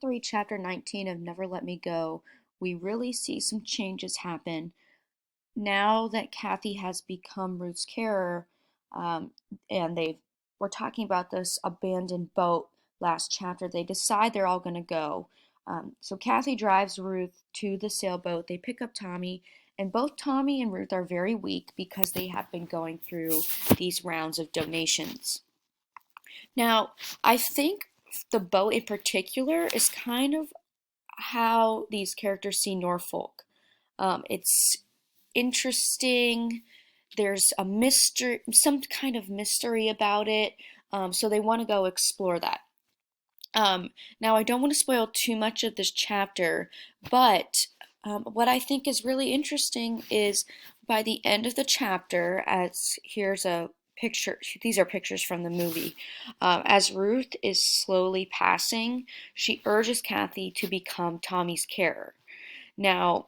3, Chapter 19 of Never Let Me Go, we really see some changes happen. Now that Kathy has become Ruth's carer, um, and we're talking about this abandoned boat last chapter, they decide they're all going to go. So Kathy drives Ruth to the sailboat. They pick up Tommy, and both Tommy and Ruth are very weak because they have been going through these rounds of donations. Now, I think the boat in particular is kind of how these characters see Norfolk. It's interesting. There's a mystery, some kind of mystery about it. So they want to go explore that. Now, I don't want to spoil too much of this chapter, but what I think is really interesting is by the end of the chapter, as here's a picture, these are pictures from the movie. As Ruth is slowly passing, she urges Kathy to become Tommy's carer. Now,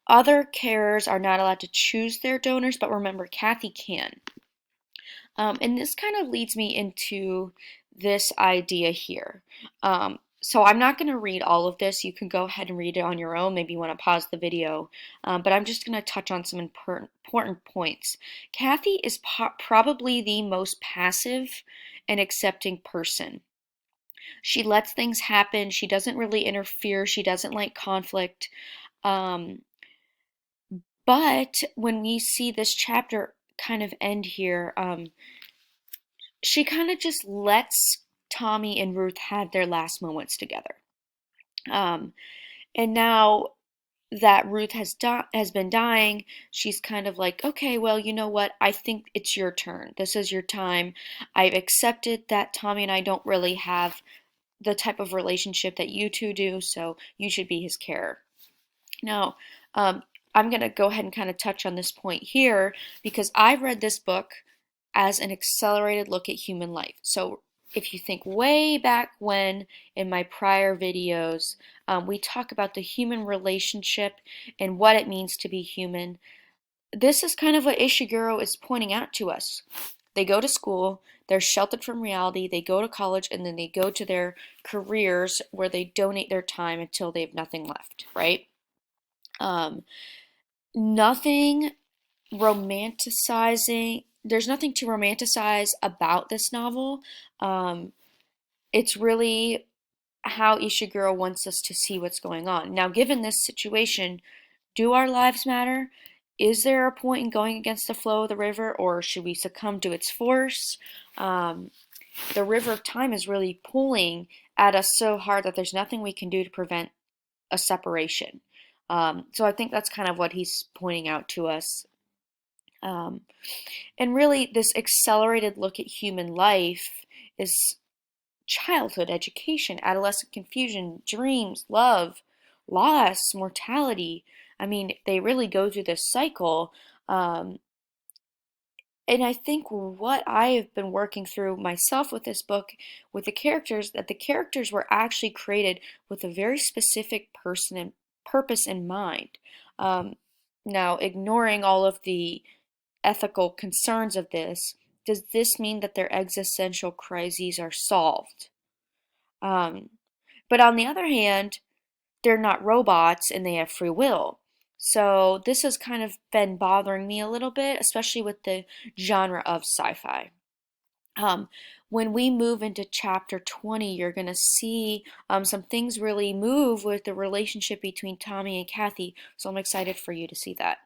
other carers are not allowed to choose their donors, but remember, Kathy can. And this kind of leads me into this idea here. So I'm not going to read all of this. You can go ahead and read it on your own. Maybe you want to pause the video. But I'm just going to touch on some important points. Kathy is probably the most passive and accepting person. She lets things happen. She doesn't really interfere. She doesn't like conflict. Um, but when we see this chapter kind of end here, she kind of just lets Tommy and Ruth have their last moments together. Um, and now that Ruth has been dying, she's kind of like, okay, well, you know what? I think it's your turn. This is your time. I've accepted that Tommy and I don't really have the type of relationship that you two do, so you should be his carer. Now, I'm going to go ahead and kind of touch on this point here because I've read this book as an accelerated look at human life. So if you think way back when in my prior videos, we talk about the human relationship and what it means to be human. This is kind of what Ishiguro is pointing out to us. They go to school, they're sheltered from reality, they go to college, and then they go to their careers where they donate their time until they have nothing left, right? Um, nothing romanticizing there's nothing to romanticize about this novel. Um, it's really how Ishiguro wants us to see what's going on. Now, given this situation, do our lives matter? Is there a point in going against the flow of the river, or should we succumb to its force? Um, the river of time is really pulling at us so hard that there's nothing we can do to prevent a separation. So I think that's kind of what he's pointing out to us. Um, and really, this accelerated look at human life is childhood, education, adolescent confusion, dreams, love, loss, mortality. I mean, they really go through this cycle. Um, and I think what I have been working through myself with this book, with the characters, that the characters were actually created with a very specific person and purpose in mind. Um, Now, ignoring all of the ethical concerns of this, does this mean that their existential crises are solved? Um, but on the other hand, they're not robots and they have free will. So this has kind of been bothering me a little bit, especially with the genre of sci-fi. Um, when we move into chapter 20, you're going to see some things really move with the relationship between Tommy and Kathy. So I'm excited for you to see that.